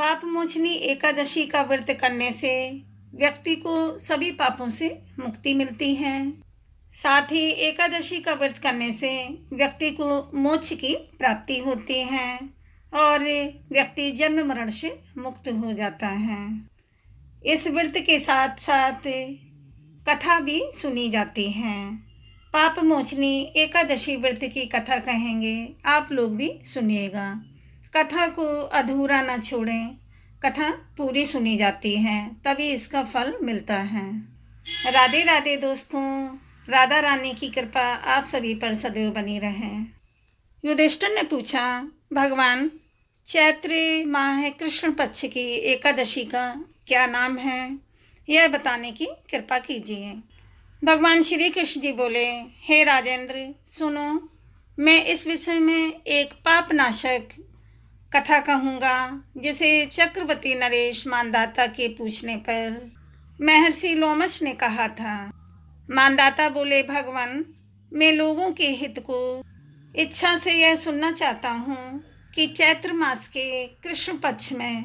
पाप मोचनी एकादशी का व्रत करने से व्यक्ति को सभी पापों से मुक्ति मिलती है। साथ ही एकादशी का व्रत करने से व्यक्ति को मोक्ष की प्राप्ति होती है और व्यक्ति जन्म मरण से मुक्त हो जाता है। इस व्रत के साथ साथ कथा भी सुनी जाती है। पाप मोचनी एकादशी व्रत की कथा कहेंगे, आप लोग भी सुनिएगा। कथा को अधूरा न छोड़ें, कथा पूरी सुनी जाती है तभी इसका फल मिलता है। राधे राधे दोस्तों, राधा रानी की कृपा आप सभी पर सदैव बनी रहे। युधिष्ठिर ने पूछा, भगवान चैत्र माह कृष्ण पक्ष की एकादशी का क्या नाम है, यह बताने की कृपा कीजिए। भगवान श्री कृष्ण जी बोले, हे राजेंद्र सुनो, मैं इस विषय में एक पापनाशक कथा कहूँगा जिसे चक्रवर्ती नरेश मानदाता के पूछने पर महर्षि लोमश ने कहा था। मानदाता बोले, भगवान मैं लोगों के हित को इच्छा से यह सुनना चाहता हूँ कि चैत्र मास के कृष्ण पक्ष में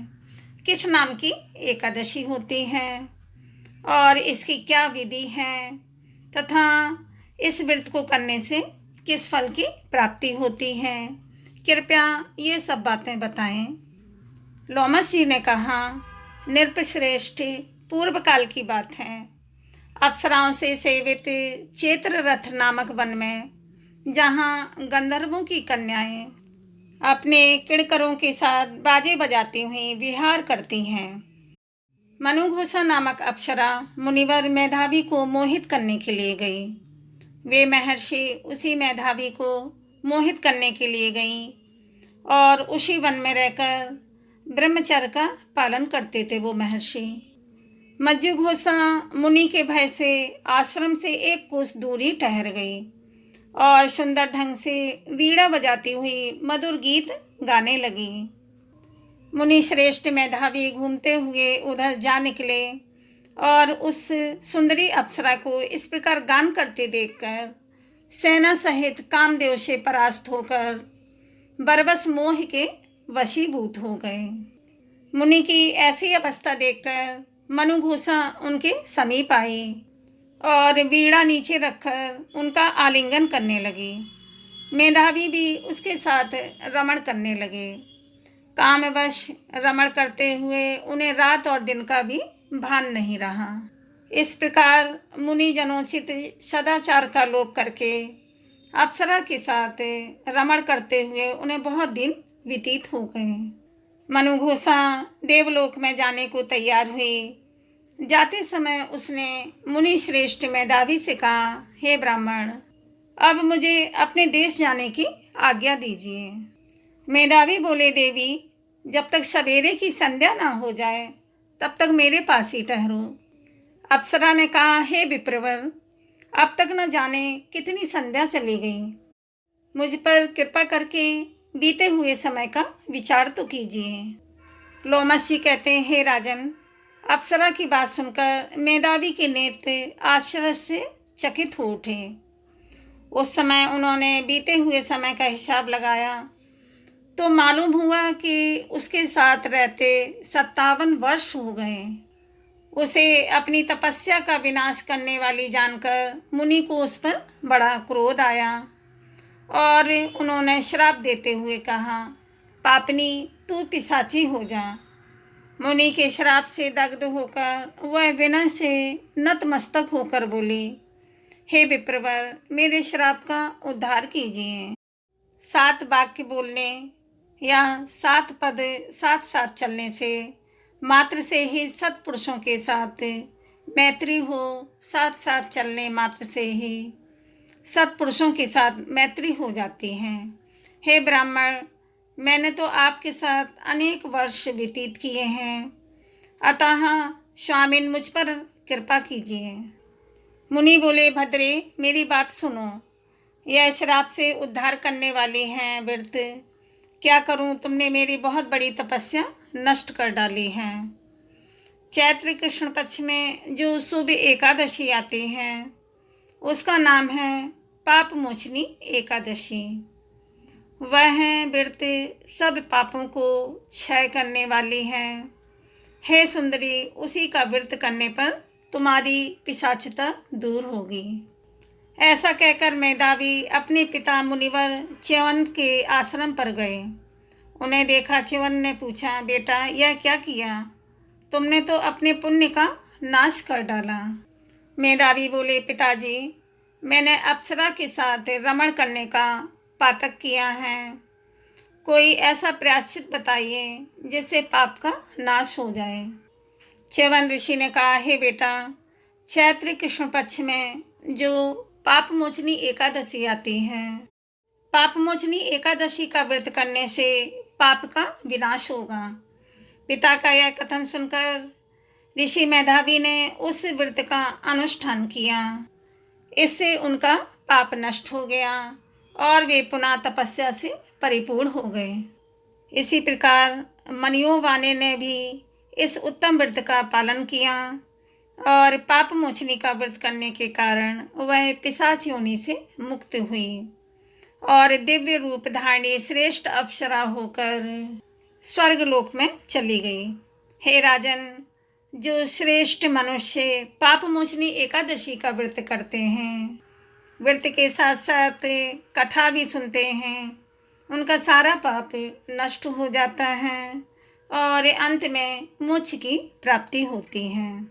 किस नाम की एकादशी होती है और इसकी क्या विधि है तथा इस व्रत को करने से किस फल की प्राप्ति होती है, कृपया ये सब बातें बताएं। लोमश जी ने कहा, नृपश्रेष्ठ पूर्व काल की बात है। अप्सराओं से सेवित चैत्र रथ नामक वन में जहाँ गंधर्वों की कन्याएं अपने किणकरों के साथ बाजे बजाती हुई विहार करती हैं। मनुघोषा नामक अप्सरा मुनिवर मेधावी को मोहित करने के लिए गई। वे महर्षि उसी मेधावी को मोहित करने के लिए गई और उसी वन में रहकर ब्रह्मचर्य का पालन करते थे वो महर्षि। मज्जुघोषा मुनि के भय से आश्रम से एक कोस दूरी ठहर गई और सुंदर ढंग से वीणा बजाती हुई मधुर गीत गाने लगी। मुनि श्रेष्ठ मेधावी घूमते हुए उधर जा निकले और उस सुंदरी अप्सरा को इस प्रकार गान करते देखकर सेना सहित कामदेव से परास्त होकर बरबस मोह के वशीभूत हो गए। मुनि की ऐसी अवस्था देखकर मनुघोषा उनके समीप आई और वीणा नीचे रखकर उनका आलिंगन करने लगी। मेधावी भी उसके साथ रमण करने लगे। कामवश रमण करते हुए उन्हें रात और दिन का भी भान नहीं रहा। इस प्रकार मुनि जनोचित सदाचार का लोप करके अप्सरा के साथ रमण करते हुए उन्हें बहुत दिन व्यतीत हो गए। मनुघोषा देवलोक में जाने को तैयार हुई। जाते समय उसने मुनि श्रेष्ठ मेधावी से कहा, हे ब्राह्मण, अब मुझे अपने देश जाने की आज्ञा दीजिए। मेधावी बोले, देवी जब तक सवेरे की संध्या ना हो जाए तब तक मेरे पास ही ठहरो। अप्सरा ने कहा, हे विप्रवर, अब तक न जाने कितनी संध्या चली गई, मुझ पर कृपा करके बीते हुए समय का विचार तो कीजिए। लोमश जी कहते हैं, हे राजन, अप्सरा की बात सुनकर मेधावी के नेत्र आश्चर्य से चकित हो उठे। उस समय उन्होंने बीते हुए समय का हिसाब लगाया तो मालूम हुआ कि उसके साथ रहते 57 वर्ष हो गए। उसे अपनी तपस्या का विनाश करने वाली जानकर मुनि को उस पर बड़ा क्रोध आया और उन्होंने श्राप देते हुए कहा, पापनी तू पिशाची हो जा। मुनि के श्राप से दग्ध होकर वह विनय से नतमस्तक होकर बोली, हे विप्रवर, मेरे श्राप का उद्धार कीजिए। 7 वाक्य बोलने या 7 पद साथ साथ चलने से मात्र से ही सत्पुरुषों के साथ मैत्री हो, साथ साथ चलने मात्र से ही सत्पुरुषों के साथ मैत्री हो जाती है। हे ब्राह्मण, मैंने तो आपके साथ अनेक वर्ष व्यतीत किए हैं, अतः स्वामिन मुझ पर कृपा कीजिए। मुनि बोले, भद्रे मेरी बात सुनो, यह श्राप से उद्धार करने वाली हैं व्रत। क्या करूं, तुमने मेरी बहुत बड़ी तपस्या नष्ट कर डाली है। चैत्र कृष्ण पक्ष में जो शुभ एकादशी आती है उसका नाम है पाप मोचनी एकादशी। वह व्रत सब पापों को क्षय करने वाली है। हे सुंदरी, उसी का व्रत करने पर तुम्हारी पिशाचता दूर होगी। ऐसा कहकर मेधावी अपने पिता मुनिवर च्यवन के आश्रम पर गए। उन्हें देखा च्यवन ने पूछा, बेटा यह क्या किया? तुमने तो अपने पुण्य का नाश कर डाला। मेधावी बोले, पिताजी मैंने अप्सरा के साथ रमण करने का पातक किया है। कोई ऐसा प्रायश्चित बताइए जिससे पाप का नाश हो जाए। च्यवन ऋषि ने कहा, हे बेटा, चैत्र कृष्ण पक्ष में जो पाप मोचनी एकादशी आती है, पाप मोचनी एकादशी का व्रत करने से पाप का विनाश होगा। पिता का यह कथन सुनकर ऋषि मेधावी ने उस व्रत का अनुष्ठान किया। इससे उनका पाप नष्ट हो गया और वे पुनः तपस्या से परिपूर्ण हो गए। इसी प्रकार मनियो वाने ने भी इस उत्तम व्रत का पालन किया और पाप मोचनी का व्रत करने के कारण वह पिशाच योनि से मुक्त हुई और दिव्य रूप धारणी श्रेष्ठ अप्सरा होकर स्वर्गलोक में चली गई। हे राजन, जो श्रेष्ठ मनुष्य पाप मोचनी एकादशी का व्रत करते हैं, व्रत के साथ साथ कथा भी सुनते हैं, उनका सारा पाप नष्ट हो जाता है और अंत में मोक्ष की प्राप्ति होती है।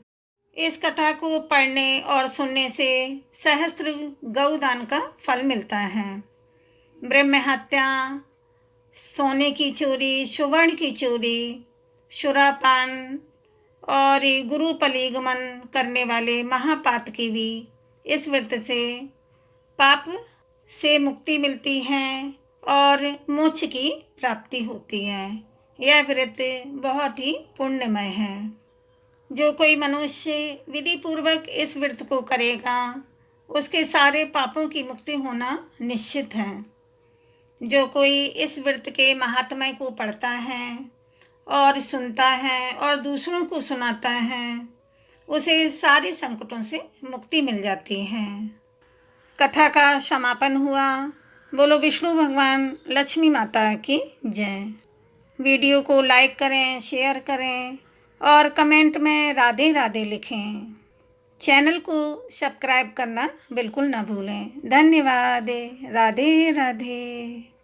इस कथा को पढ़ने और सुनने से सहस्त्र गौदान का फल मिलता है। ब्रह्म हत्या, सोने की चोरी, सुवर्ण की चोरी, सुरापान और गुरु पलिगमन करने वाले महापातकी भी इस व्रत से पाप से मुक्ति मिलती है और मोक्ष की प्राप्ति होती है। यह व्रत बहुत ही पुण्यमय है। जो कोई मनुष्य विधि पूर्वक इस व्रत को करेगा, उसके सारे पापों की मुक्ति होना निश्चित है। जो कोई इस व्रत के महात्म्य को पढ़ता है और सुनता है और दूसरों को सुनाता है, उसे सारे संकटों से मुक्ति मिल जाती है। कथा का समापन हुआ। बोलो विष्णु भगवान लक्ष्मी माता की जय। वीडियो को लाइक करें, शेयर करें और कमेंट में राधे राधे लिखें। चैनल को सब्सक्राइब करना बिल्कुल ना भूलें। धन्यवाद। राधे राधे।